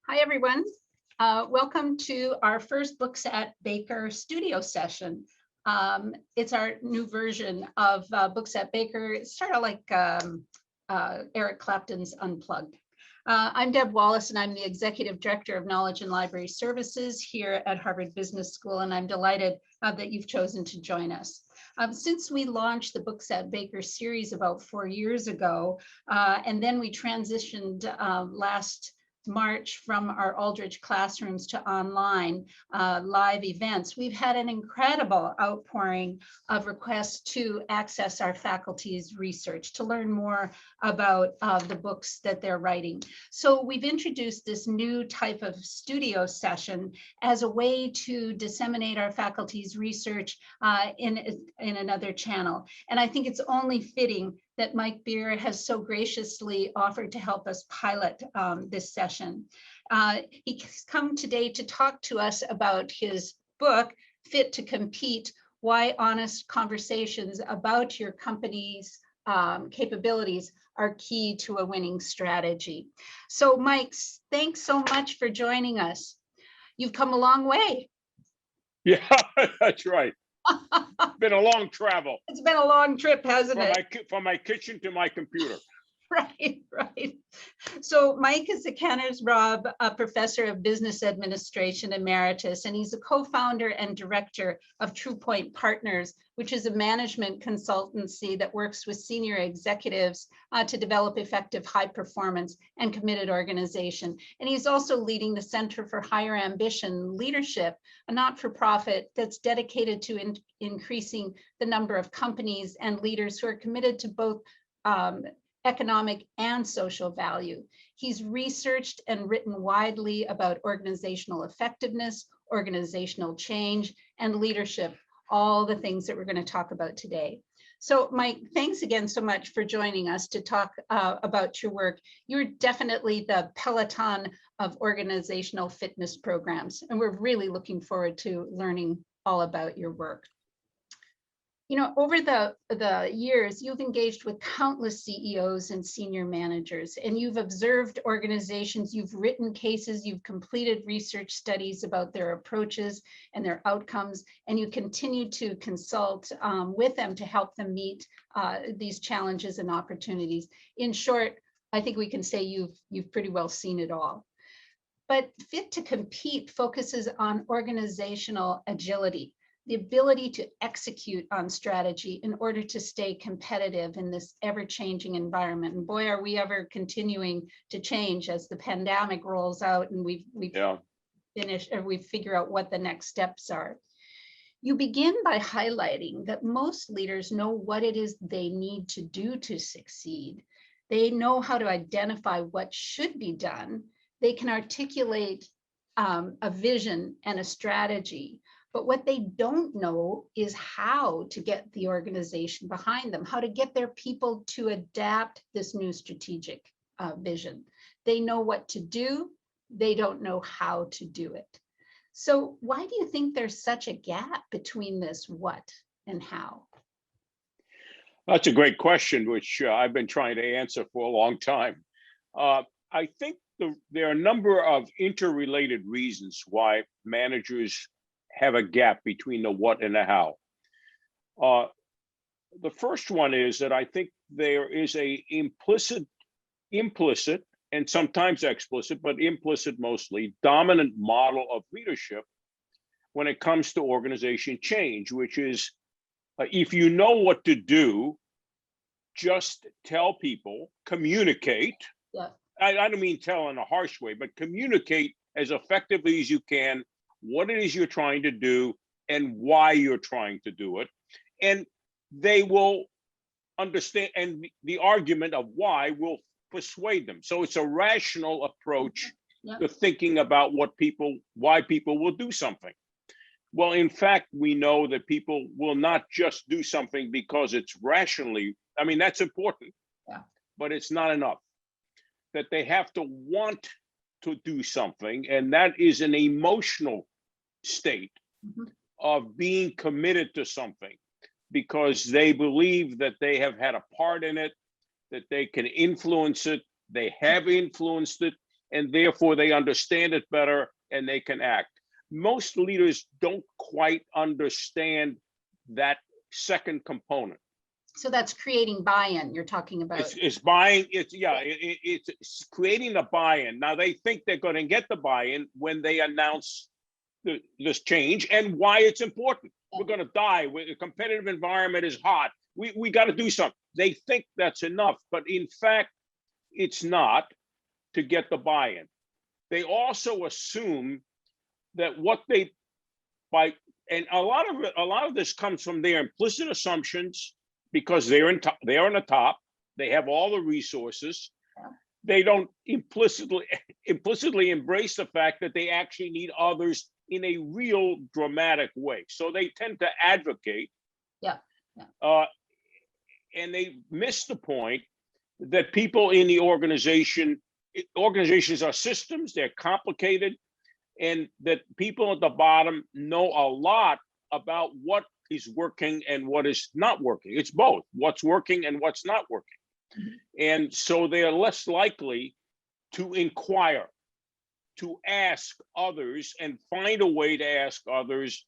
Hi, everyone. Welcome to our first Books at Baker studio session. It's our new version of Books at Baker. It's sort of like Eric Clapton's Unplugged. I'm Deb Wallace, and I'm the Executive Director of Knowledge and Library Services here at Harvard Business School, and I'm delighted that you've chosen to join us. Since we launched the Books at Baker series about 4 years ago, and then we transitioned last March from our Aldrich classrooms to online live events, we've had an incredible outpouring of requests to access our faculty's research, to learn more about the books that they're writing. So we've introduced this new type of studio session as a way to disseminate our faculty's research in another channel. And I think it's only fitting that Mike Beer has so graciously offered to help us pilot this session. He's come today to talk to us about his book, Fit to Compete: Why Honest Conversations About Your Company's Capabilities Are Key to a Winning Strategy. So Mike, thanks so much for joining us. You've come a long way. Yeah, that's right. Been a long travel. It's been a long trip, hasn't it? From my kitchen to my computer. Right. So Mike is the Canners Robb Professor of Business Administration Emeritus, and he's a co-founder and director of TruePoint Partners, which is a management consultancy that works with senior executives to develop effective, high performance and committed organization. And he's also leading the Center for Higher Ambition Leadership, a not-for-profit that's dedicated to increasing the number of companies and leaders who are committed to both economic and social value. He's researched and written widely about organizational effectiveness, organizational change, and leadership, all the things that we're going to talk about today. So Mike, thanks again so much for joining us to talk about your work. You're definitely the Peloton of organizational fitness programs, and we're really looking forward to learning all about your work. You know, over the years, you've engaged with countless CEOs and senior managers, and you've observed organizations, you've written cases, you've completed research studies about their approaches and their outcomes, and you continue to consult with them to help them meet these challenges and opportunities. In short, I think we can say you've pretty well seen it all. But Fit to Compete focuses on organizational agility, the ability to execute on strategy in order to stay competitive in this ever-changing environment. And boy, are we ever continuing to change as the pandemic rolls out and we figure out what the next steps are. You begin by highlighting that most leaders know what it is they need to do to succeed. They know how to identify what should be done. They can articulate a vision and a strategy. But what they don't know is how to get the organization behind them, how to get their people to adapt this new strategic vision. They know what to do, they don't know how to do it. So why do you think there's such a gap between this what and how? That's a great question, which I've been trying to answer for a long time. I think there are a number of interrelated reasons why managers have a gap between the what and the how. The first one is that I think there is a implicit, and sometimes explicit, but implicit mostly, dominant model of leadership when it comes to organization change, which is if you know what to do, just tell people, communicate. Yeah. I don't mean tell in a harsh way, but communicate as effectively as you can what it is you're trying to do and why you're trying to do it. And they will understand, and the argument of why will persuade them. So it's a rational approach to thinking about why people will do something. Well, in fact, we know that people will not just do something because it's rationally, I mean, that's important, but it's not enough. That they have to want to do something, and that is an emotional state of being committed to something because they believe that they have had a part in it, that they can influence it, they have influenced it, and therefore they understand it better and they can act. Most leaders don't quite understand that second component. So that's creating buy-in you're talking about. It's buying, it's creating a buy-in. Now they think they're going to get the buy-in when they announce this change and why it's important. We're going to die. The competitive environment is hot. We got to do something. They think that's enough, but in fact, it's not to get the buy-in. They also assume that and a lot of this comes from their implicit assumptions, because they're on the top, they have all the resources. They don't implicitly embrace the fact that they actually need others in a real dramatic way. So they tend to advocate. And they miss the point that people in the organizations are systems, they're complicated, and that people at the bottom know a lot about what is working and what is not working. It's both, what's working and what's not working. And so they are less likely to inquire, to ask others and find a way to ask others,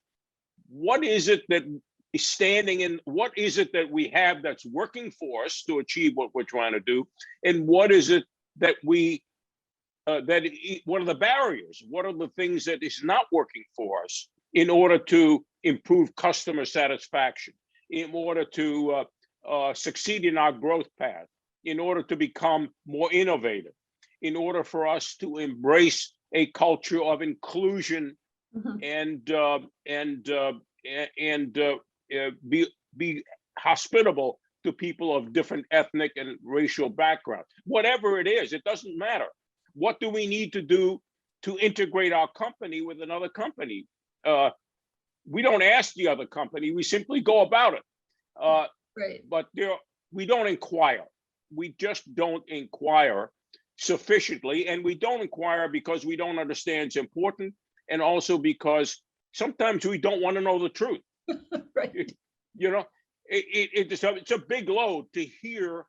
what is it that is standing in, what is it that we have that's working for us to achieve what we're trying to do? And what is it that what are the barriers? What are the things that is not working for us in order to improve customer satisfaction, in order to succeed in our growth path, in order to become more innovative, in order for us to embrace a culture of inclusion and be hospitable to people of different ethnic and racial backgrounds. Whatever it is, it doesn't matter. What do we need to do to integrate our company with another company? We don't ask the other company, we simply go about it. Right. But we don't inquire. We just don't inquire sufficiently, and we don't inquire because we don't understand it's important, and also because sometimes we don't want to know the truth. Right. You know, it's a big load to hear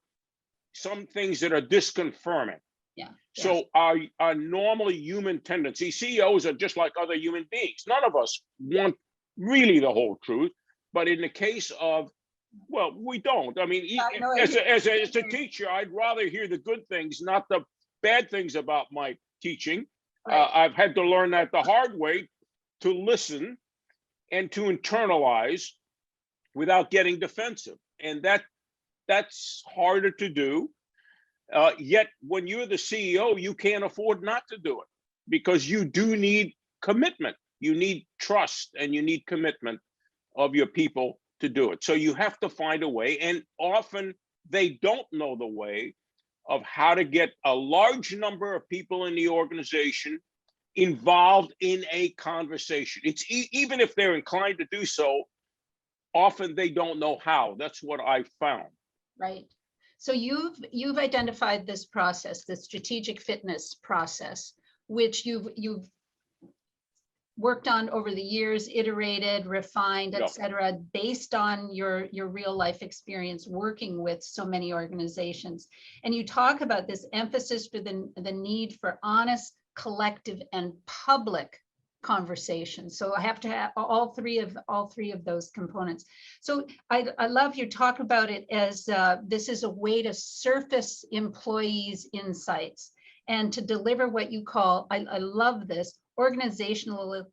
some things that are disconfirming. Yeah. So our normally human tendency, CEOs are just like other human beings. None of us want really the whole truth, but in the case of, well, we don't. I mean, as a teacher, I'd rather hear the good things, not the bad things about my teaching. Right. I've had to learn that the hard way, to listen and to internalize without getting defensive. And that's harder to do. Yet when you're the CEO, you can't afford not to do it, because you do need commitment. You need trust and you need commitment of your people to do it. So you have to find a way, and often they don't know the way of how to get a large number of people in the organization involved in a conversation. It's even if they're inclined to do so, often they don't know how. That's what I found. Right. So you've identified this process, the strategic fitness process, which you've worked on over the years, iterated, refined, et cetera, based on your real life experience working with so many organizations. And you talk about this emphasis for the need for honest, collective, and public conversation. So I have to have all three of those components. So I love you talk about it as this is a way to surface employees' insights and to deliver what you call, I love this, organizationally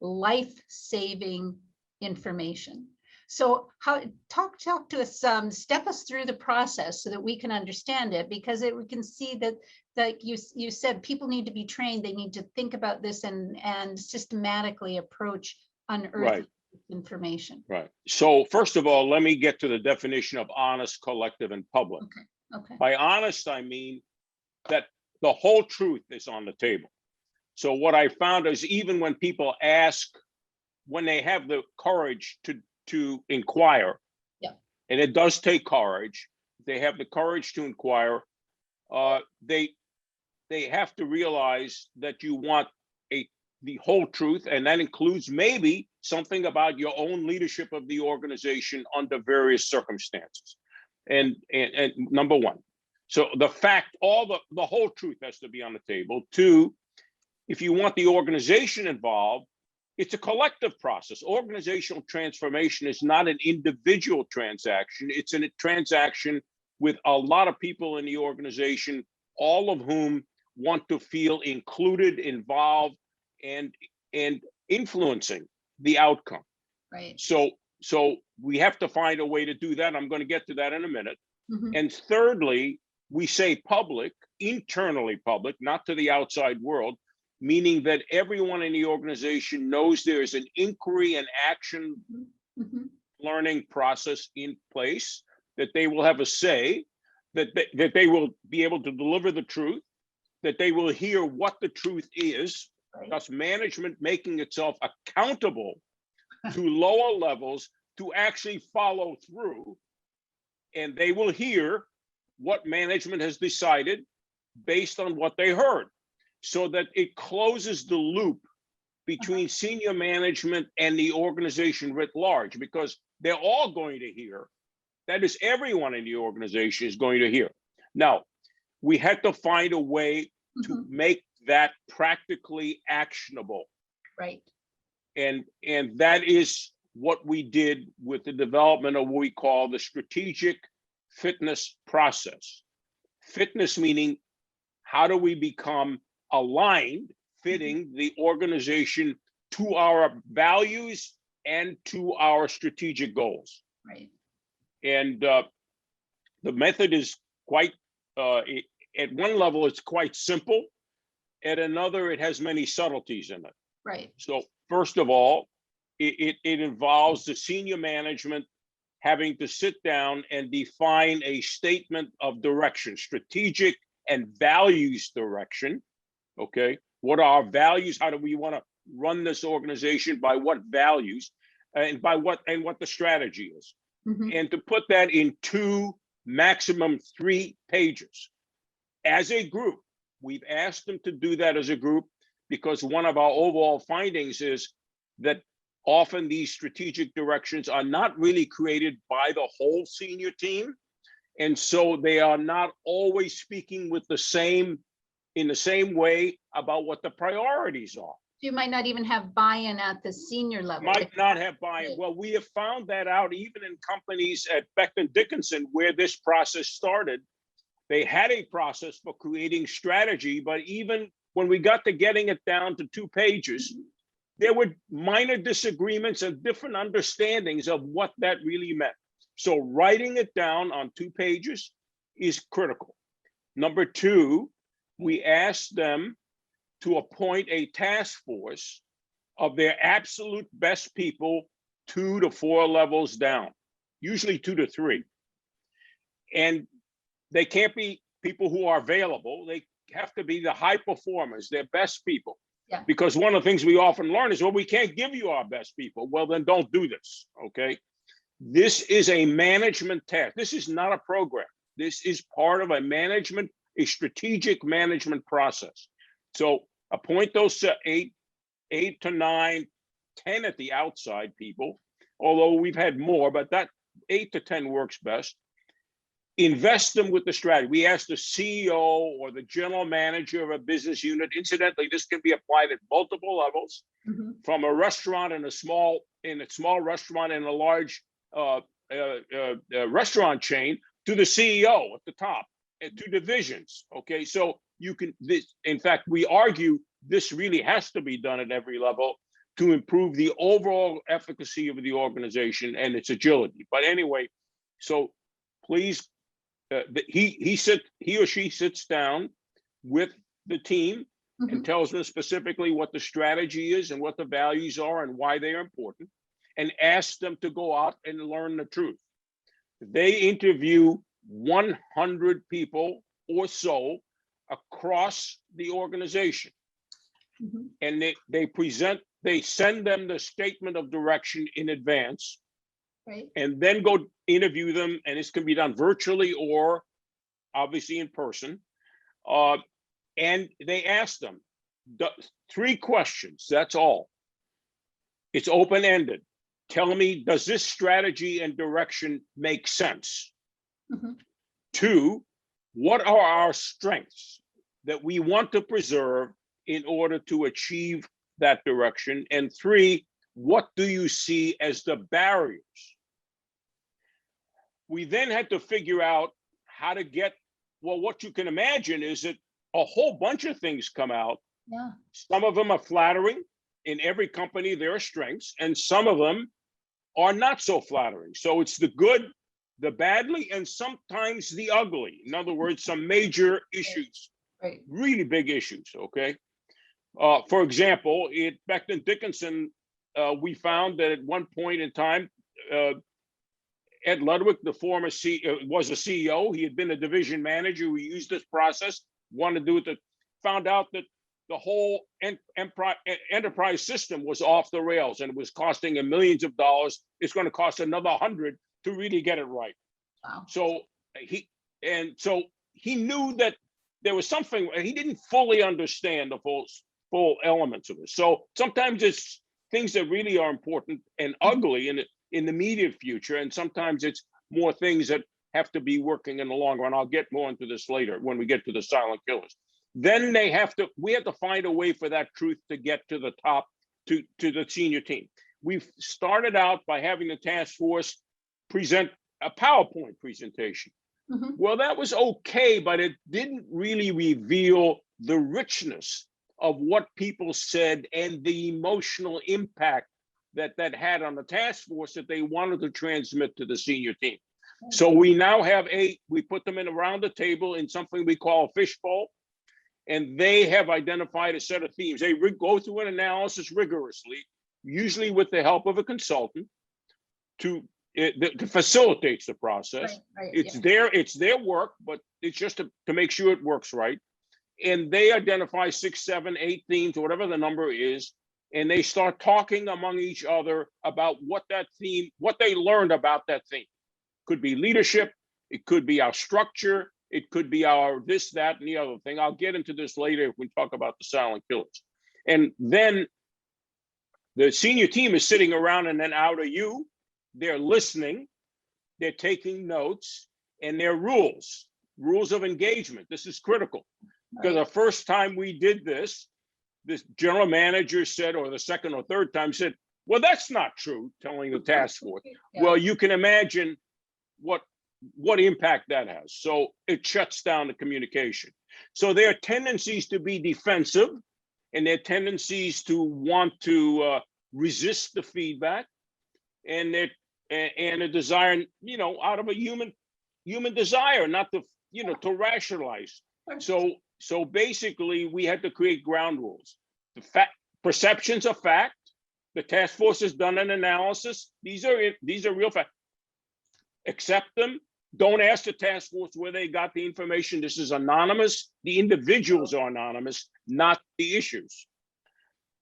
life-saving information. So talk to us, step us through the process so that we can understand it, because we can see that, like you said, people need to be trained. They need to think about this and systematically approach unearthing information. Right. So first of all, let me get to the definition of honest, collective, and public. Okay. By honest, I mean that the whole truth is on the table. So what I found is, even when people ask, when they have the courage to inquire, and it does take courage, they have the courage to inquire, they have to realize that you want the whole truth, and that includes maybe something about your own leadership of the organization under various circumstances. And number one. So the fact, the whole truth has to be on the table. Two, if you want the organization involved, it's a collective process. Organizational transformation is not an individual transaction. It's a transaction with a lot of people in the organization, all of whom want to feel included, involved, and influencing the outcome. Right. So we have to find a way to do that. I'm going to get to that in a minute. Mhm. And thirdly, we say public, internally public, not to the outside world, meaning that everyone in the organization knows there's an inquiry and action Mhm. learning process in place, that they will have a say, that they will be able to deliver the truth, that they will hear what the truth is, Right. thus management making itself accountable to lower levels to actually follow through. And they will hear what management has decided based on what they heard, so that it closes the loop between senior management and the organization writ large, because they're all going to hear. That is, everyone in the organization is going to hear. Now, we had to find a way to Mhm. make that practically actionable. Right. And that is what we did with the development of what we call the strategic fitness process. Fitness meaning, how do we become aligned, fitting the organization to our values and to our strategic goals. Right. And the method is quite, at one level, it's quite simple. At another, it has many subtleties in it. Right. So first of all, it involves the senior management having to sit down and define a statement of direction, strategic and values direction. Okay, what are our values? How do we want to run this organization? By what values? And by what the strategy is. Mhm. And to put that in 2, maximum 3 pages. As a group, we've asked them to do that as a group because one of our overall findings is that often these strategic directions are not really created by the whole senior team. And so they are not always speaking with in the same way about what the priorities are. You might not even have buy-in at the senior level. Might not have buy-in. Well, we have found that out even in companies at Becton Dickinson where this process started. They had a process for creating strategy, but even when we got to getting it down to 2 pages, there were minor disagreements and different understandings of what that really meant. So writing it down on 2 pages is critical. Number 2, we asked them to appoint a task force of their absolute best people 2 to 4 levels down, usually 2 to 3. And they can't be people who are available. They have to be the high performers, their best people. Yeah. Because one of the things we often learn is, well, we can't give you our best people. Well, then don't do this, okay? This is a management task. This is not a program. This is part of a strategic management process. So appoint those 8 to 9, 10 at the outside people, although we've had more, but that 8 to 10 works best. Invest them with the strategy. We asked the CEO or the general manager of a business unit. Incidentally, this can be applied at multiple levels, Mhm. from a restaurant and a small restaurant and a large restaurant chain to the CEO at the top, and to divisions. Okay, so you can. In fact, we argue this really has to be done at every level to improve the overall efficacy of the organization and its agility. But anyway, so please. He or she sits down with the team and Mhm. tells them specifically what the strategy is and what the values are and why they are important, and asks them to go out and learn the truth. They interview 100 people or so across the organization, Mhm. and they send them the statement of direction in advance, Right. and then go interview them. And this can be done virtually or obviously in person. And they ask them 3 questions, that's all. It's open-ended. Tell me, does this strategy and direction make sense? Mhm. 2, what are our strengths that we want to preserve in order to achieve that direction? And three, what do you see as the barriers? We then had to figure out how to get, well, what you can imagine is that a whole bunch of things come out. Yeah. Some of them are flattering. In every company, there are strengths, and some of them are not so flattering. So it's the good, the badly, and sometimes the ugly. In other words, some major issues, Right. really big issues, okay? For example, at Becton Dickinson, we found that at one point in time, Ed Ludwig, the former was a CEO. He had been a division manager. We used this process, wanted to do it, found out that the whole enterprise system was off the rails and it was costing him millions of dollars. It's going to cost another 100 to really get it right. Wow. So he knew that there was something, he didn't fully understand the full elements of it. So sometimes it's things that really are important and ugly in the immediate future, and sometimes it's more things that have to be working in the long run. I'll get more into this later when we get to the silent killers. Then we have to find a way for that truth to get to the top, to the senior team. We've started out by having the task force present a PowerPoint presentation. Mhm. Well, that was okay, but it didn't really reveal the richness of what people said and the emotional impact that had on the task force that they wanted to transmit to the senior team. So we now have we put them in around the table in something we call a fishbowl, and they have identified a set of themes. They go through an analysis rigorously, usually with the help of a consultant, to facilitate the process. Right, It's their work, but it's just to make sure it works right. And they identify 6, 7, 8 themes, whatever the number is, and they start talking among each other about what they learned about that theme. Could be leadership, it could be our structure, it could be our this, that, and the other thing. I'll get into this later if we talk about the silent killers. And then the senior team is sitting around, and then out of you, they're listening, they're taking notes, and their rules of engagement. This is critical. Because the first time we did this general manager said, or the second or third time said, well, that's not true, telling the task force. Yeah. Well, you can imagine what impact that has. So it shuts down the communication. So there are tendencies to be defensive, and there are tendencies to want to resist the feedback, and a desire, out of a human desire, not to, to rationalize. So basically, we had to create ground rules. Perceptions of fact. The task force has done an analysis. These are real facts. Accept them. Don't ask the task force where they got the information. This is anonymous. The individuals are anonymous, not the issues.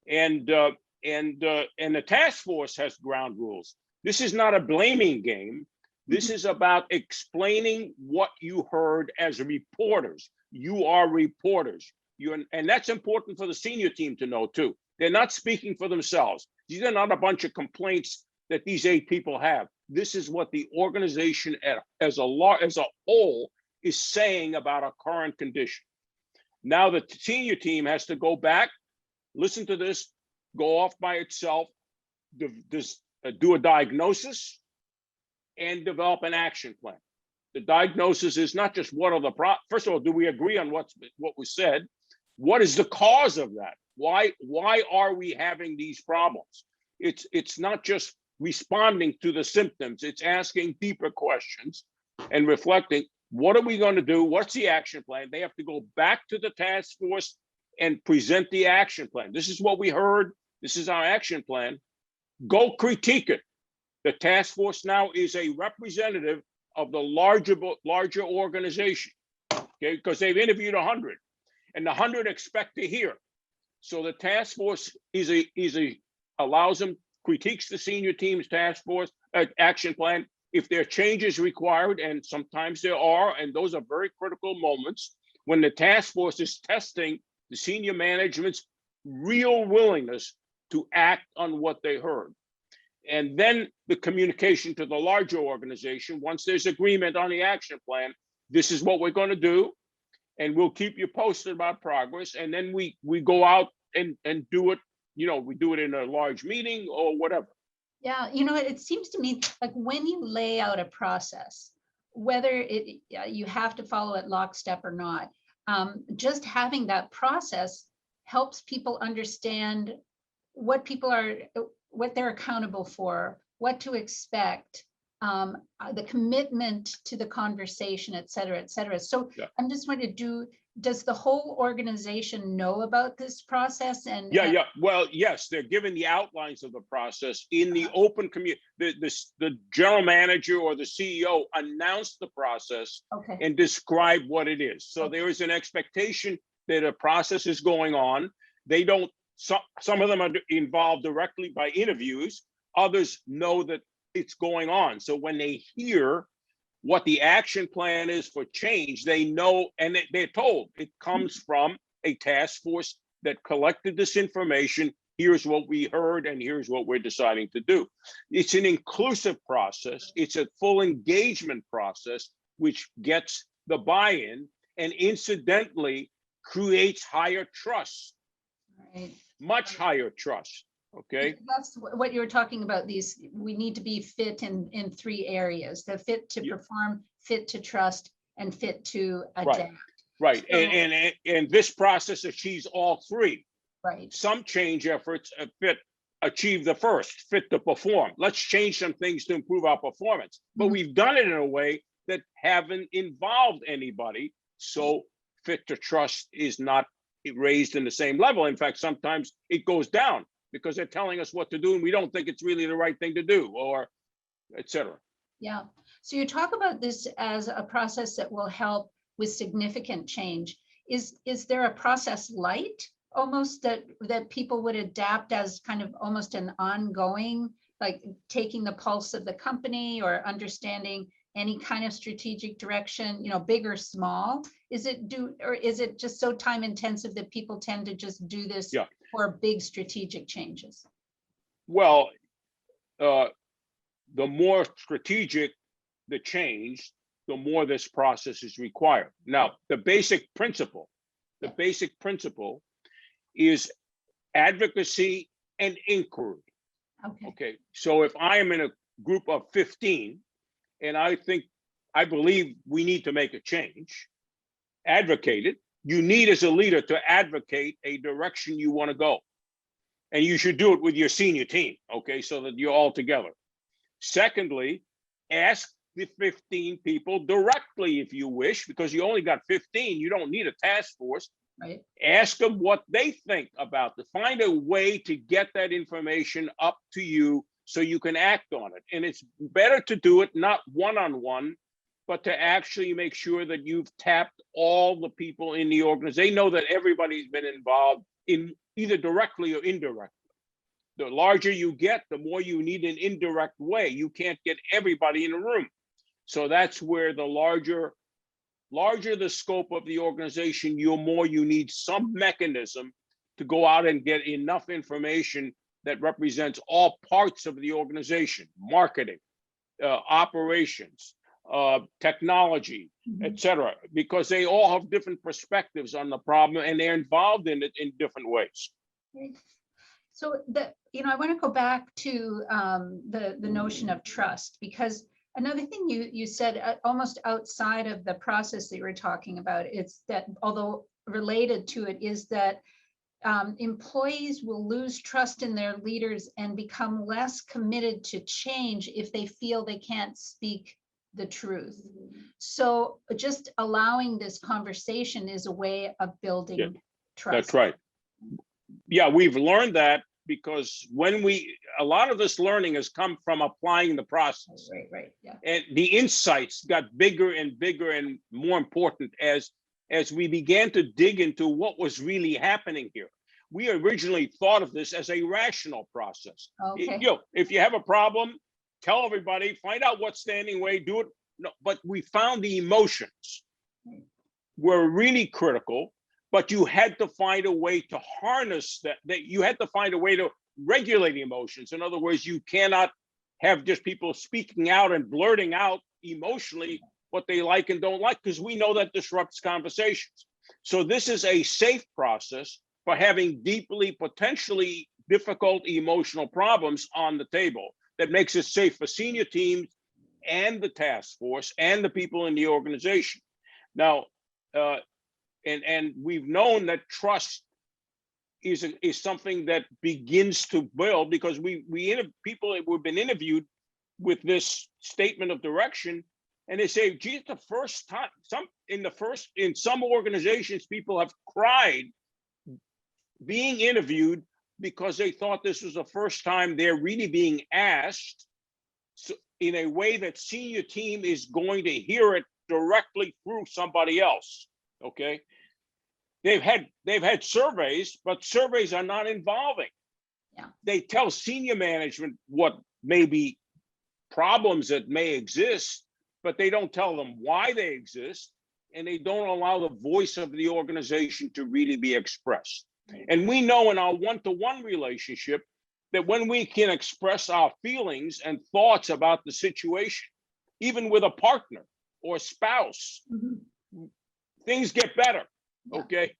And the task force has ground rules. This is not a blaming game. This is about explaining what you heard as reporters. You are reporters. And that's important for the senior team to know too. They're not speaking for themselves. These are not a bunch of complaints that these 8 people have. This is what the organization as a whole is saying about our current condition. Now the senior team has to go back, listen to this, go off by itself, do a diagnosis, and develop an action plan. The diagnosis is not just what are the first of all, do we agree on what was said? What is the cause of that? Why are we having these problems? It's not just responding to the symptoms. It's asking deeper questions and reflecting, what are we going to do? What's the action plan? They have to go back to the task force and present the action plan. This is what we heard. This is our action plan. Go critique it. The task force now is a representative of the larger organization, okay? Because they've interviewed 100, and the 100 expect to hear. So the task force allows them, critiques the senior team's task force action plan. If there are changes required, and sometimes there are, and those are very critical moments when the task force is testing the senior management's real willingness to act on what they heard. And then the communication to the larger organization, once there's agreement on the action plan, this is what we're going to do, and we'll keep you posted about progress. And then we go out and do it. We do it in a large meeting or whatever. Yeah, it seems to me like when you lay out a process, whether you have to follow it lockstep or not, just having that process helps people understand what they're accountable for, what to expect, the commitment to the conversation, et cetera, et cetera. So Yeah. I'm just wondering, does the whole organization know about this process? Yeah. Well, yes, they're given the outlines of the process in the open community. The general manager or the CEO announced the process Okay. and describe what it is. So there is an expectation that a process is going on. They don't. Some of them are involved directly by interviews. Others know that it's going on. So when they hear what the action plan is for change, they know, and they're told it comes from a task force that collected this information. Here's what we heard, and here's what we're deciding to do. It's an inclusive process. It's a full engagement process, which gets the buy-in and incidentally creates higher trust, Right. much higher trust. Okay. That's what you were talking about. We need to be fit in 3 areas: the fit to perform, fit to trust, and fit to adapt. Right. So, and this process achieves all 3. Right. Some change efforts achieve the first, fit to perform. Let's change some things to improve our performance. But we've done it in a way that haven't involved anybody. So fit to trust is not raised in the same level. In fact, sometimes it goes down because they're telling us what to do and we don't think it's really the right thing to do, or et cetera. Yeah. So you talk about this as a process that will help with significant change. Is there a process light almost that people would adapt as kind of almost an ongoing, like taking the pulse of the company or understanding any kind of strategic direction, big or small? Is it just so time intensive that people tend to just do this for big strategic changes? Well, the more strategic the change, the more this process is required. Now, the basic principle is advocacy and inquiry. Okay. So if I am in a group of 15 and I believe we need to make a change, advocate it. You need as a leader to advocate a direction you want to go. And you should do it with your senior team, okay, so that you're all together. Secondly, ask the 15 people directly if you wish, because you only got 15, you don't need a task force. Right. Ask them what they think about it. Find a way to get that information up to you so you can act on it. And it's better to do it not one-on-one, but to actually make sure that you've tapped all the people in the organization. They know that everybody's been involved in either directly or indirectly. The larger you get, the more you need an indirect way. You can't get everybody in the room. So that's where the larger the scope of the organization, the more you need some mechanism to go out and get enough information that represents all parts of the organization: marketing, operations, technology, et cetera, because they all have different perspectives on the problem and they're involved in it in different ways. So I want to go back to the notion of trust, because another thing you said almost outside of the process that you were talking about, it's that, although related to it, is that employees will lose trust in their leaders and become less committed to change if they feel they can't speak the truth. So just allowing this conversation is a way of building trust. That's right. Yeah, we've learned that because a lot of this learning has come from applying the process. Right. Yeah. And the insights got bigger and bigger and more important as we began to dig into what was really happening here. We originally thought of this as a rational process. Okay. If you have a problem, tell everybody, find out what's standing in the way, do it. No, but we found the emotions were really critical, but you had to find a way to harness that you had to find a way to regulate emotions. In other words, you cannot have just people speaking out and blurting out emotionally what they like and don't like, because we know that disrupts conversations. So this is a safe process for having deeply, potentially difficult emotional problems on the table that makes it safe for senior teams and the task force and the people in the organization. Now, and we've known that trust is something that begins to build, because people who've been interviewed with this statement of direction, and they say, gee, it's the first time, in some organizations, people have cried being interviewed because they thought this was the first time they're really being asked in a way that senior team is going to hear it directly through somebody else. Okay. They've had surveys, but surveys are not involving. Yeah. They tell senior management what may be problems that may exist, but they don't tell them why they exist, and they don't allow the voice of the organization to really be expressed. And we know in our one-to-one relationship that when we can express our feelings and thoughts about the situation, even with a partner or a spouse, things get better. Yeah. Okay.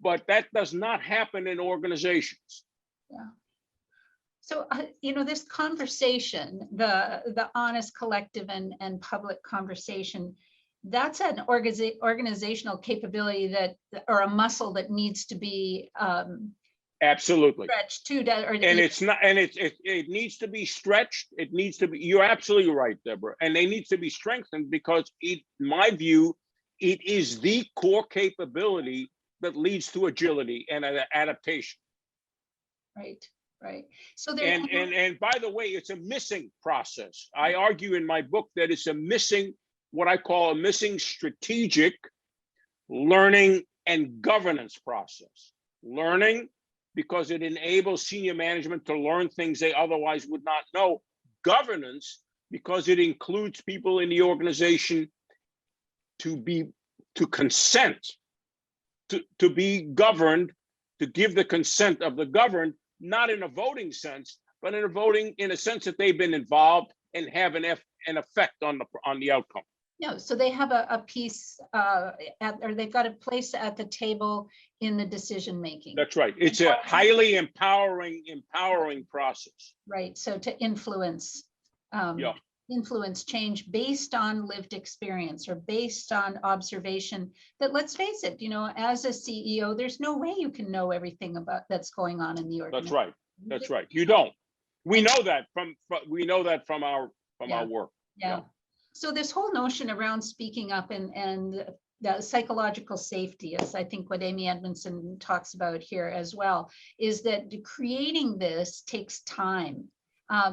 But that does not happen in organizations. Yeah. So, this conversation, the honest collective and public conversation, that's an organizational capability or a muscle that needs to be absolutely stretched too. It needs to be stretched. It needs to be, you're absolutely right, Deborah. And they need to be strengthened because in my view, it is the core capability that leads to agility and adaptation. Right. So and by the way, it's a missing process. I argue in my book that it's what I call a missing strategic learning and governance process. Learning because it enables senior management to learn things they otherwise would not know. Governance because it includes people in the organization to consent, to be governed, to give the consent of the governed, not in a voting sense, but in a sense that they've been involved and have an effect on the outcome. No, so they have a piece or they've got a place at the table in the decision making. That's right. It's a highly empowering process. Right. So to influence change based on lived experience or based on observation. That, let's face it, as a CEO, there's no way you can know everything about that's going on in the organization. That's right. You don't. We know that from our work. Yeah. So this whole notion around speaking up and the psychological safety is, I think, what Amy Edmondson talks about here as well, is that creating this takes time.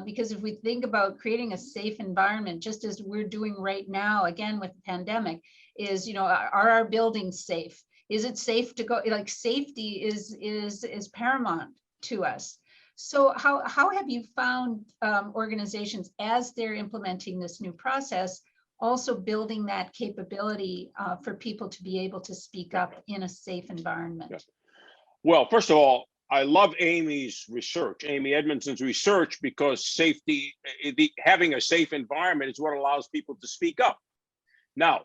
Because if we think about creating a safe environment, just as we're doing right now, again, with the pandemic, is, are our buildings safe? Is it safe to go? Like, safety is paramount to us. So how have you found organizations, as they're implementing this new process, also building that capability for people to be able to speak up in a safe environment? Yes. Well, first of all, I love Amy Edmondson's research, because safety, having a safe environment is what allows people to speak up. Now,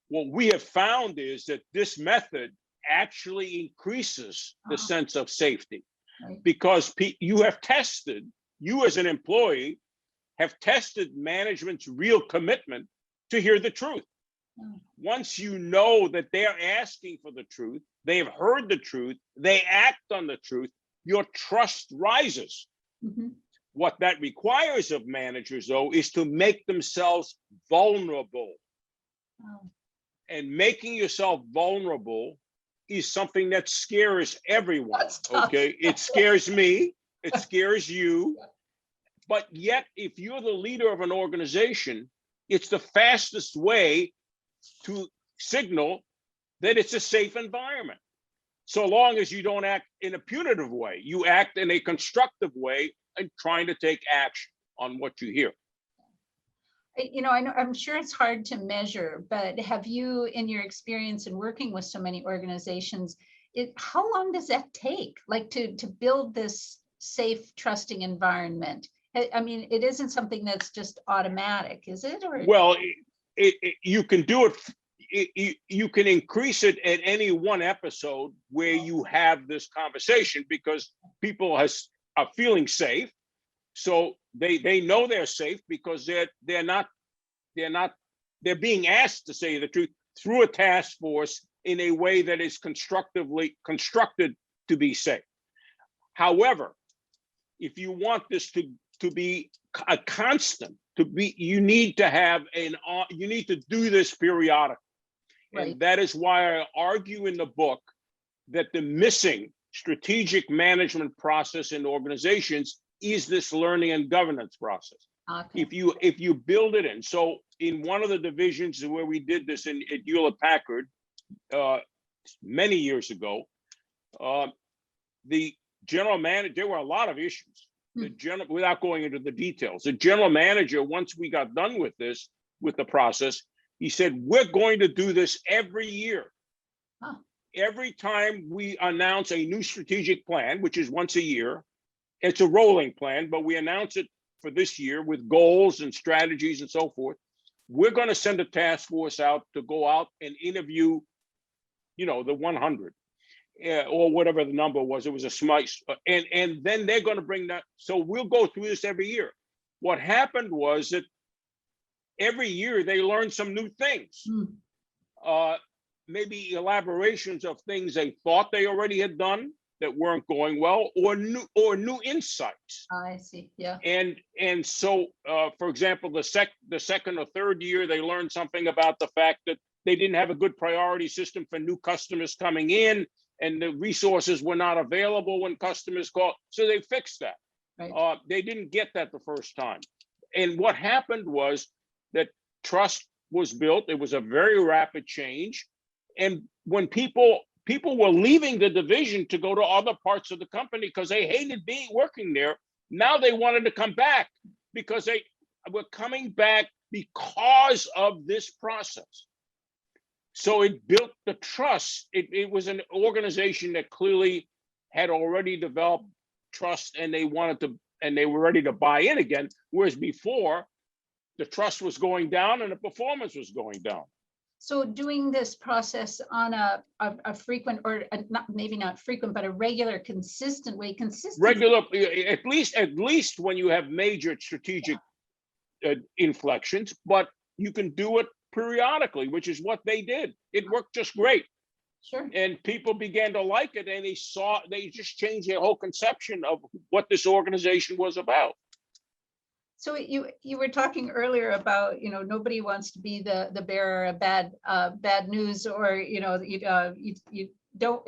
what we have found is that this method actually increases the sense of safety. Right. Because you as an employee have tested management's real commitment to hear the truth. Once you know that they're asking for the truth, they have heard the truth, they act on the truth, your trust rises. What that requires of managers, though, is to make themselves vulnerable. And making yourself vulnerable is something that scares everyone. Okay, it scares me, it scares you. But yet, if you're the leader of an organization, it's the fastest way to signal that it's a safe environment. So long as you don't act in a punitive way, you act in a constructive way and trying to take action on what you hear. I know, I'm sure it's hard to measure, but have you, in your experience in working with so many organizations, how long does that take, like to build this safe, trusting environment? I mean, it isn't something that's just automatic, is it? Or... Well, you can do it. You can increase it at any one episode where you have this conversation, because people are feeling safe. So they know they're safe because they're being asked to say the truth through a task force in a way that is constructively constructed to be safe. However, if you want this to be a constant, you need to do this periodically. Right. And that is why I argue in the book that the missing strategic management process in organizations is this learning and governance process. Okay. If you build it in. So in one of the divisions where we did this at Hewlett Packard many years ago, the general manager, there were a lot of issues. Without going into the details, the general manager, once we got done with the process, he said, we're going to do this every year. Huh. Every time we announce a new strategic plan, which is once a year, it's a rolling plan, but we announce it for this year with goals and strategies and so forth. We're going to send a task force out to go out and interview, the 100 or whatever the number was. It was a smice, and then they're going to bring that. So we'll go through this every year. What happened was that every year they learned some new things, maybe elaborations of things they thought they already had done that weren't going well, or new insights. I see. Yeah. And so, for example, the second or third year, they learned something about the fact that they didn't have a good priority system for new customers coming in, and the resources were not available when customers called. So they fixed that. Right. They didn't get that the first time. And what happened was that trust was built. It was a very rapid change. And when people were leaving the division to go to other parts of the company because they hated working there, now they wanted to come back because they were coming back because of this process. So it built the trust. It was an organization that clearly had already developed trust, and they were ready to buy in again. Whereas before, the trust was going down and the performance was going down. So doing this process on a frequent, or maybe not frequent, but a regular, consistent way, Regular, at least when you have major strategic inflections, but you can do it periodically, which is what they did. It worked just great. Sure. And people began to like it, and they just changed their whole conception of what this organization was about. So you were talking earlier about, nobody wants to be the bearer of bad news, or you don't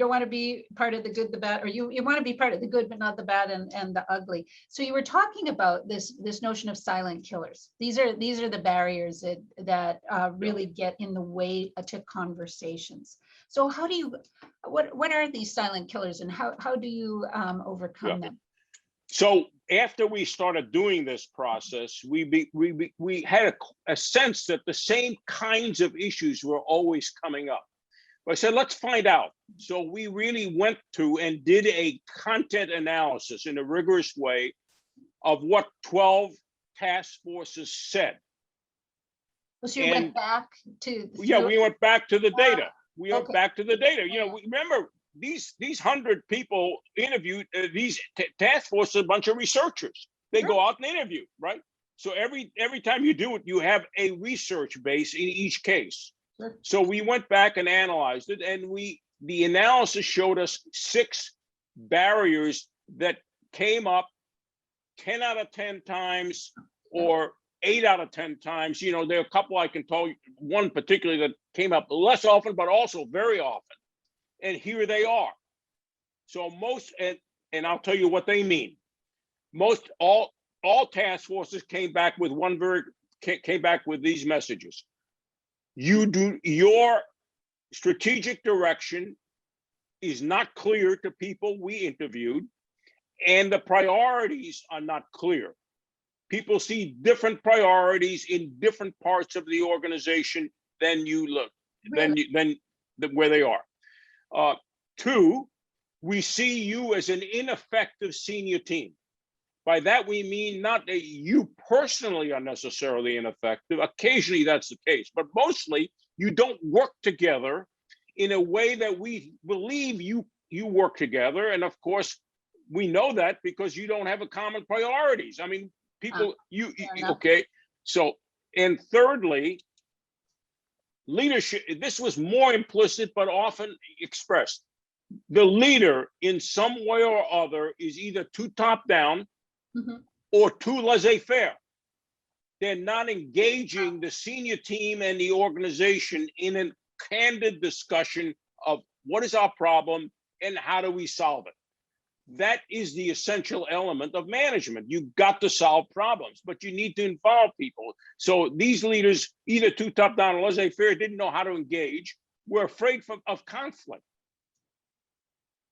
want to be part of the good, the bad, or you want to be part of the good but not the bad and the ugly. So you were talking about this notion of silent killers. These are the barriers that really get in the way to conversations. So what are these silent killers, and how do you overcome them? So after we started doing this process, we had a sense that the same kinds of issues were always coming up. I said, let's find out. So we really went to and did a content analysis in a rigorous way of what 12 task forces said. So you went back to... Yeah, we went back to the data. We went back to the data. Remember, these 100 people interviewed, these task forces, a bunch of researchers. They go out and interview, right? So every time you do it, you have a research base in each case. Sure. So we went back and analyzed it, and the analysis showed us 6 barriers that came up 10 out of 10 times or 8 out of 10 times. There are a couple I can tell you, one particularly that came up less often, but also very often. And here they are. So and I'll tell you what they mean. All task forces came back with these messages. Your strategic direction is not clear to people we interviewed, and the priorities are not clear. People see different priorities in different parts of the organization than where they are. 2, we see you as an ineffective senior team. By that, we mean not that you personally are necessarily ineffective. Occasionally that's the case, but mostly you don't work together in a way that we believe you work together. And of course, we know that because you don't have a common priorities. I mean, people, okay. So, and thirdly, leadership, this was more implicit, but often expressed. The leader in some way or other is either too top down or too laissez-faire. They're not engaging the senior team and the organization in a candid discussion of what is our problem and how do we solve it. That is the essential element of management. You've got to solve problems, but you need to involve people. So these leaders, either too top down or laissez-faire, didn't know how to engage, were afraid of conflict.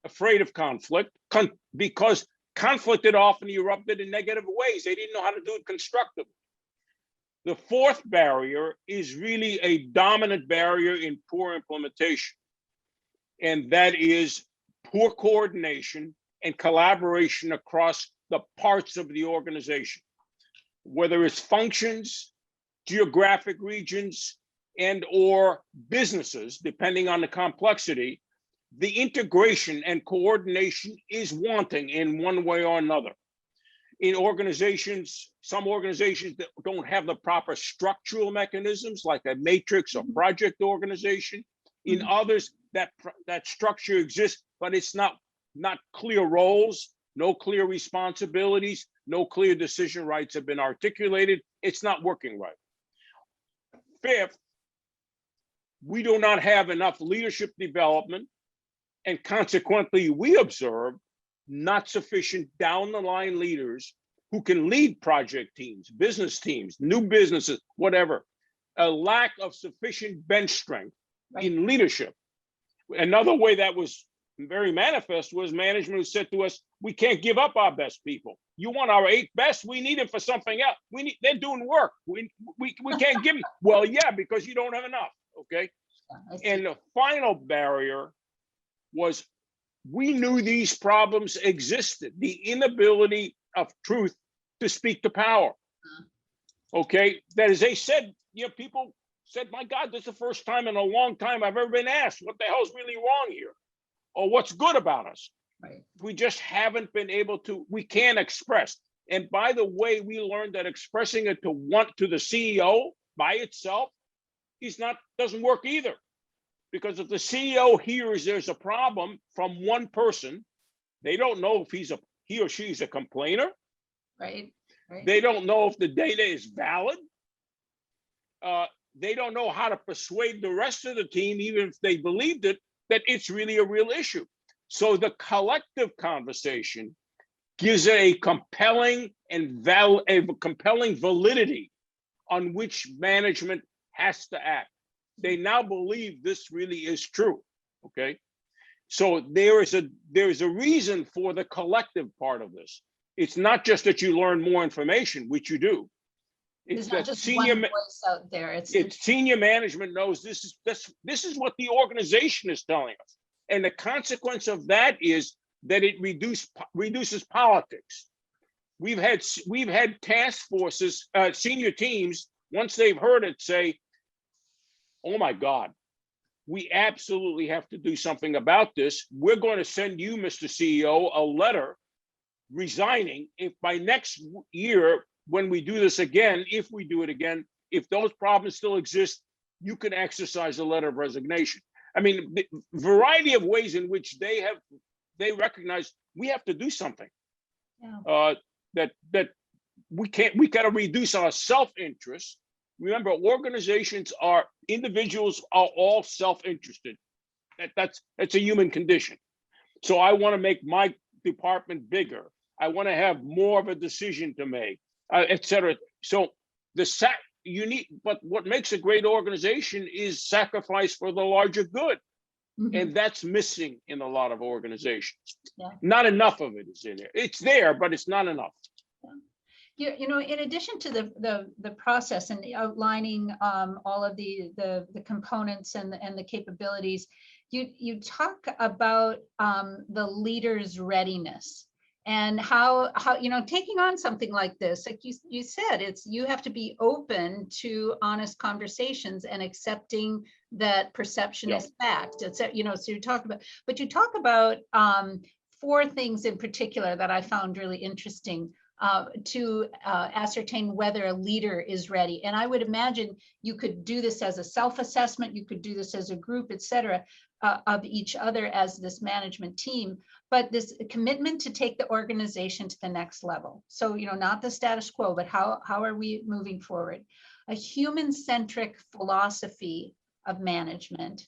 Afraid of conflict because conflict had often erupted in negative ways. They didn't know how to do it constructively. The fourth barrier is really a dominant barrier in poor implementation, and that is poor coordination and collaboration across the parts of the organization, whether it's functions, geographic regions, and or businesses, depending on the complexity. The integration and coordination is wanting in one way or another. In organizations, some organizations that don't have the proper structural mechanisms, like a matrix or project organization. In others, that structure exists, but it's not clear roles, no clear responsibilities, no clear decision rights have been articulated. It's not working right. Fifth, we do not have enough leadership development, and consequently, we observe not sufficient down the line leaders who can lead project teams, business teams, new businesses, whatever. A lack of sufficient bench strength in leadership. Another way that was very manifest was management who said to us, we can't give up our best people. You want our 8 best? We need them for something else. They're doing work. We can't give them. Well, yeah, because you don't have enough, okay? And the final barrier was we knew these problems existed, the inability of truth to speak to power. Okay, that as they said, people said, my God, this is the first time in a long time I've ever been asked what the hell's really wrong here or what's good about us. Right. We just haven't been able to, we can't express. And by the way, we learned that expressing it to the CEO by itself doesn't work either. Because if the CEO hears there's a problem from one person, they don't know if he or she is a complainer. Right. They don't know if the data is valid. They don't know how to persuade the rest of the team, even if they believed it, that it's really a real issue. So the collective conversation gives it a compelling validity on which management has to act. They now believe this really is true, okay? So there is a reason for the collective part of this. It's not just that you learn more information, which you do. It's that just senior voice out there. It's senior management knows this is what the organization is telling us, and the consequence of that is that it reduces politics. We've had task forces, senior teams, once they've heard it, say, oh my God, we absolutely have to do something about this. We're going to send you, Mr. CEO, a letter resigning if by next year, when we do this again, if we do it again, if those problems still exist, you can exercise a letter of resignation. I mean, the variety of ways in which they recognize we have to do something. Yeah. That we got to reduce our self-interest. Remember, individuals are all self-interested. That's a human condition. So I want to make my department bigger. I want to have more of a decision to make, et cetera. So but what makes a great organization is sacrifice for the larger good. Mm-hmm. And that's missing in a lot of organizations. Yeah. Not enough of it is in there. It's there, but it's not enough. Yeah. In addition to the process and outlining all of the components and the capabilities, you talk about the leader's readiness. And how, taking on something like this, like you said, you have to be open to honest conversations and accepting that perception Yeah. is fact. It's, so you talk about, 4 things in particular that I found really interesting to ascertain whether a leader is ready. And I would imagine you could do this as a self-assessment, you could do this as a group, et cetera, of each other as this management team, but this commitment to take the organization to the next level. So, not the status quo, but how are we moving forward? A human-centric philosophy of management,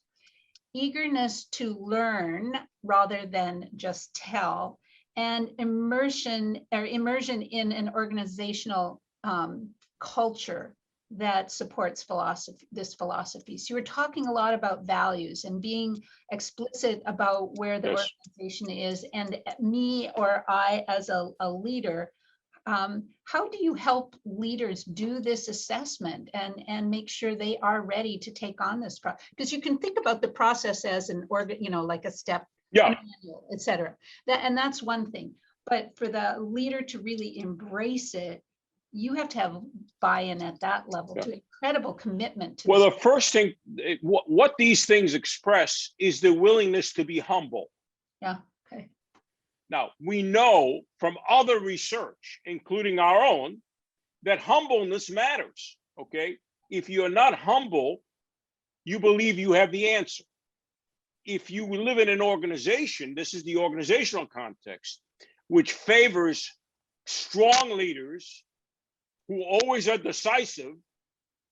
eagerness to learn rather than just tell, and immersion in an organizational culture that supports this philosophy. So you were talking a lot about values and being explicit about where the Yes. organization is, and me or I as a leader, how do you help leaders do this assessment and make sure they are ready to take on this process? Because you can think about the process as an organ, like a step, Yeah. et cetera. That's one thing. But for the leader to really embrace it, you have to have buy-in at that level, to incredible commitment to Well, this. the first thing, what these things express is the willingness to be humble. Yeah. Okay. Now, we know from other research, including our own, that humbleness matters, okay? If you're not humble, you believe you have the answer. If you live in an organization, this is the organizational context, which favors strong leaders who always are decisive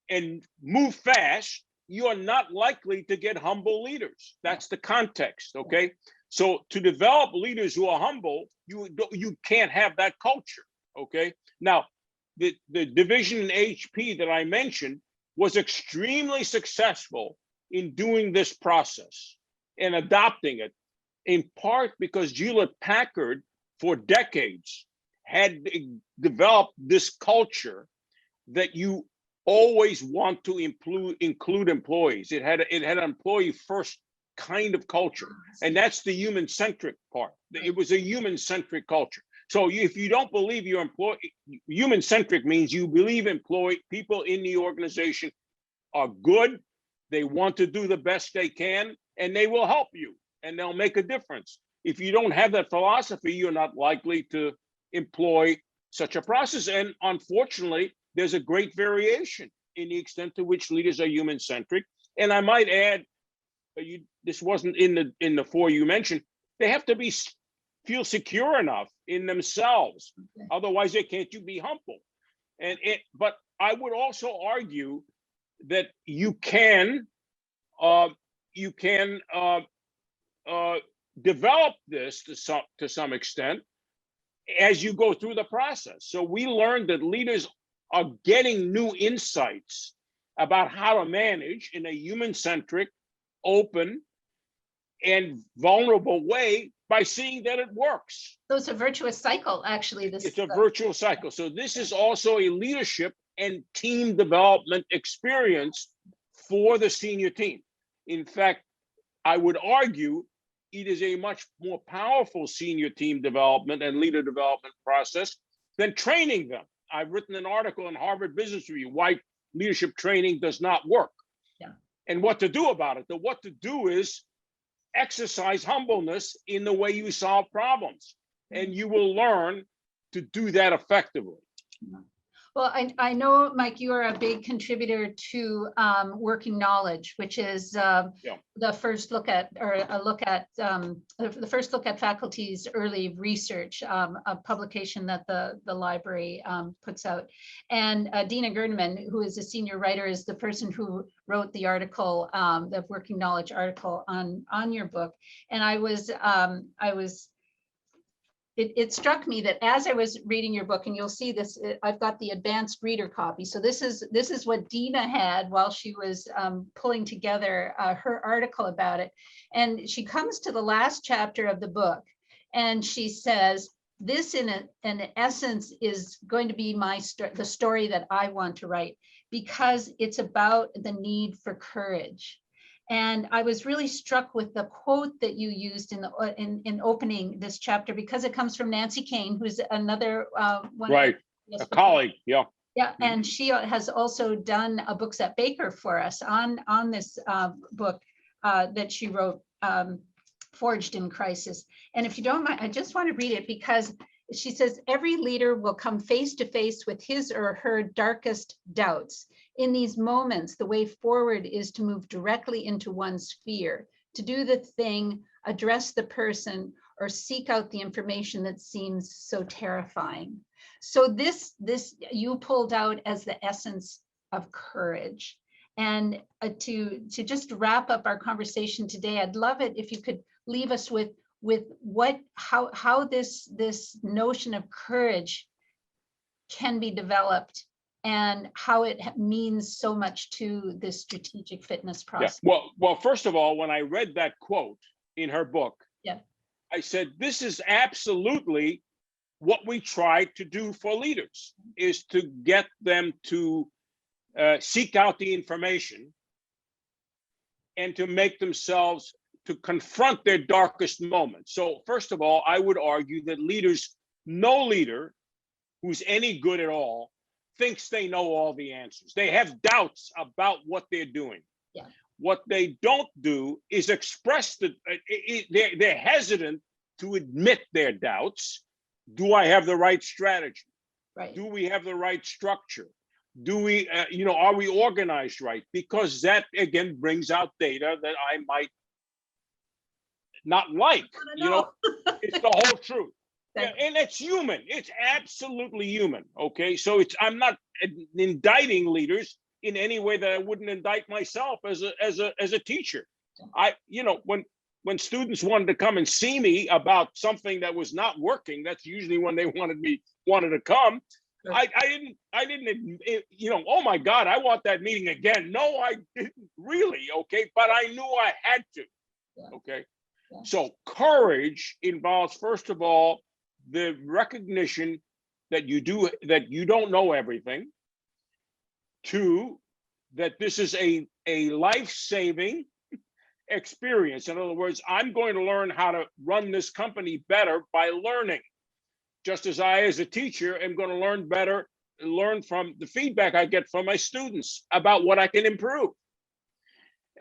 and move fast, you are not likely to get humble leaders. That's the context, okay? So to develop leaders who are humble, you can't have that culture, okay? Now, the division in HP that I mentioned was extremely successful in doing this process and adopting it, in part because Hewlett Packard for decades had developed this culture that you always want to include employees. It had an employee first kind of culture, and that's the human centric part. It was a human centric culture. So if you don't believe your human centric means you believe people in the organization are good, they want to do the best they can, and they will help you and they'll make a difference. If you don't have that philosophy, you're not likely to employ such a process. And unfortunately, there's a great variation in the extent to which leaders are human centric. And I might add, this wasn't in the 4 you mentioned, they have to feel secure enough in themselves. Okay. Otherwise, they can't be humble. But I would also argue that you can develop this to some extent as you go through the process. So we learned that leaders are getting new insights about how to manage in a human-centric, open, and vulnerable way by seeing that it works. So it's a virtuous cycle, actually. It's a virtuous cycle. So this is also a leadership and team development experience for the senior team. In fact, I would argue it is a much more powerful senior team development and leader development process than training them. I've written an article in Harvard Business Review, why leadership training does not work. Yeah. And what to do about it. The what to do is exercise humbleness in the way you solve problems, and you will learn to do that effectively. Well, I know, Mike, you are a big contributor to Working Knowledge, which is the first look at, the first look at faculty's early research, a publication that the library puts out. And Dina Gerdman, who is a senior writer, is the person who wrote the article, the Working Knowledge article on your book. And it struck me that as I was reading your book, and you'll see this, I've got the advanced reader copy. So this is what Dina had while she was pulling together her article about it. And she comes to the last chapter of the book, and she says, this in essence is going to be the story that I want to write, because it's about the need for courage. And I was really struck with the quote that you used in opening this chapter, because it comes from Nancy Kane, who's another one. Right, a colleague, yeah. Yeah, and she has also done a Books at Baker for us on this book that she wrote, Forged in Crisis. And if you don't mind, I just want to read it, because she says, every leader will come face to face with his or her darkest doubts. In these moments, the way forward is to move directly into one's fear, to do the thing, address the person, or seek out the information that seems so terrifying. So this you pulled out as the essence of courage. And to just wrap up our conversation today, I'd love it if you could leave us with how this notion of courage can be developed, and how it means so much to the strategic fitness process. Yeah. Well, first of all, when I read that quote in her book, yeah, I said, this is absolutely what we try to do for leaders, is to get them to seek out the information and to make themselves, to confront their darkest moments. So first of all, I would argue that no leader who's any good at all thinks they know all the answers. They have doubts about what they're doing. Yeah. What they don't do is express they're hesitant to admit their doubts. Do I have the right strategy? Right. Do we have the right structure? Do we, are we organized right? Because that, again, brings out data that I might not like. It's the whole truth. Yeah, and it's human. It's absolutely human. Okay, so I'm not indicting leaders in any way that I wouldn't indict myself as a teacher. When students wanted to come and see me about something that was not working, that's usually when they wanted to come. Sure. I didn't, oh my God, I want that meeting again. No, I didn't really. Okay, but I knew I had to. Yeah. Okay, yeah. So courage involves, first of all, the recognition that you don't know everything. Two, that this is a life-saving experience. In other words, I'm going to learn how to run this company better by learning. Just as I, as a teacher, am going to learn from the feedback I get from my students about what I can improve.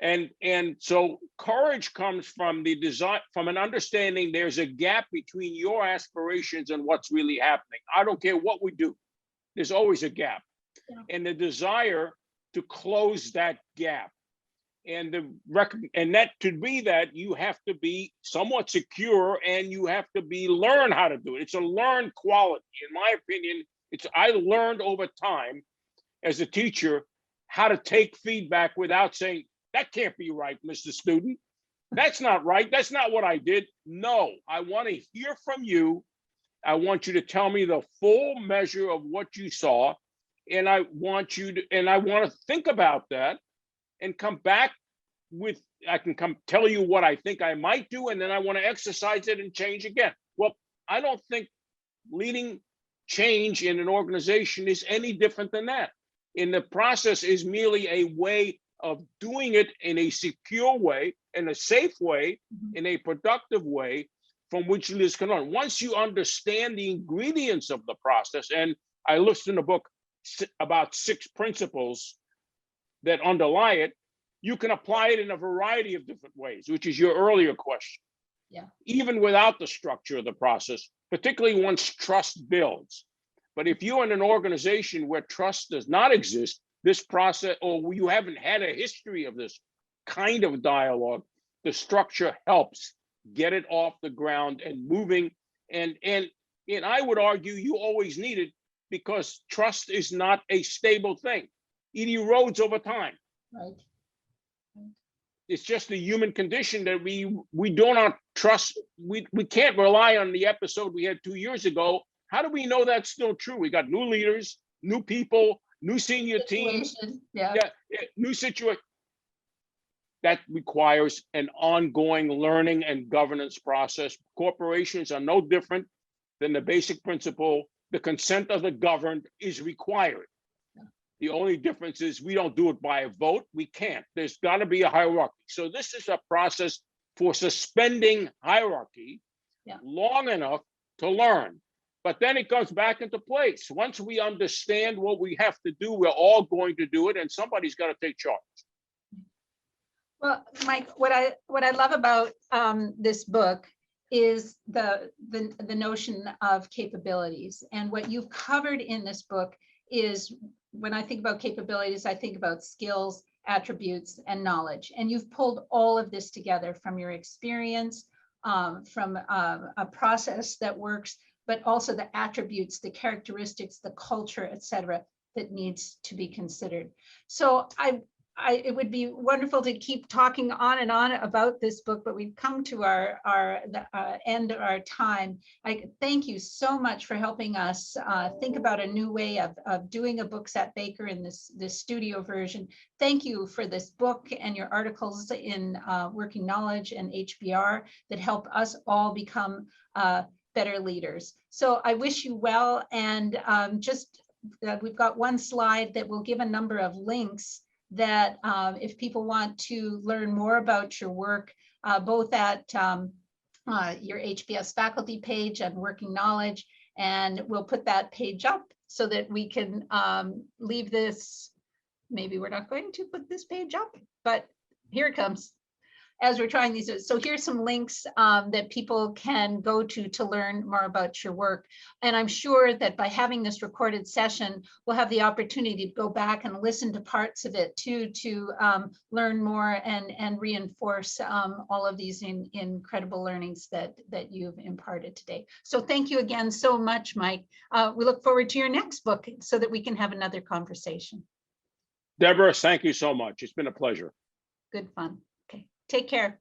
And so courage comes from the design, from an understanding there's a gap between your aspirations and what's really happening. I don't care what we do, there's always a gap. Yeah. And the desire to close that gap. And that to be that, you have to be somewhat secure, and you have to learn how to do it. It's a learned quality. In my opinion, I learned over time as a teacher how to take feedback without saying, that can't be right, Mr. Student. That's not right. That's not what I did. No, I want to hear from you. I want you to tell me the full measure of what you saw. And I want to think about that and come back I can tell you what I think I might do, and then I want to exercise it and change again. Well, I don't think leading change in an organization is any different than that. And the process is merely a way of doing it in a secure way, in a safe way, in a productive way, from which leaders can learn. Once you understand the ingredients of the process, and I listed in the book about 6 principles that underlie it, you can apply it in a variety of different ways, which is your earlier question. Yeah. Even without the structure of the process, particularly once trust builds. But if you're in an organization where trust does not exist, this process, or you haven't had a history of this kind of dialogue, the structure helps get it off the ground and moving. And I would argue you always need it, because trust is not a stable thing. It erodes over time. Right. It's just a human condition that we do not trust. We can't rely on the episode we had 2 years ago. How do we know that's still true? We got new leaders, new people, new senior teams, new situation. That requires an ongoing learning and governance process. Corporations are no different than the basic principle: the consent of the governed is required. The only difference is we don't do it by a vote. We can't. There's got to be a hierarchy. So this is a process for suspending hierarchy long enough to learn. But then it comes back into place. Once we understand what we have to do, we're all going to do it, and somebody's got to take charge. Well, Mike, what I love about this book is the notion of capabilities. And what you've covered in this book is, when I think about capabilities, I think about skills, attributes, and knowledge. And you've pulled all of this together from your experience, from a process that works, but also the attributes, the characteristics, the culture, et cetera, that needs to be considered. So it would be wonderful to keep talking on and on about this book, but we've come to the end of our time. I thank you so much for helping us think about a new way of doing a Books at Baker in this studio version. Thank you for this book and your articles in Working Knowledge and HBR that help us all become better leaders. So I wish you well, and we've got one slide that will give a number of links that if people want to learn more about your work, both at your HBS faculty page and Working Knowledge, and we'll put that page up so that we can leave this. Maybe we're not going to put this page up, but here it comes. As we're trying these, so here's some links that people can go to learn more about your work. And I'm sure that by having this recorded session, we'll have the opportunity to go back and listen to parts of it too, to learn more and reinforce all of these incredible learnings that you've imparted today. So thank you again so much, Mike. We look forward to your next book so that we can have another conversation. Deborah, thank you so much. It's been a pleasure. Good fun. Okay, take care.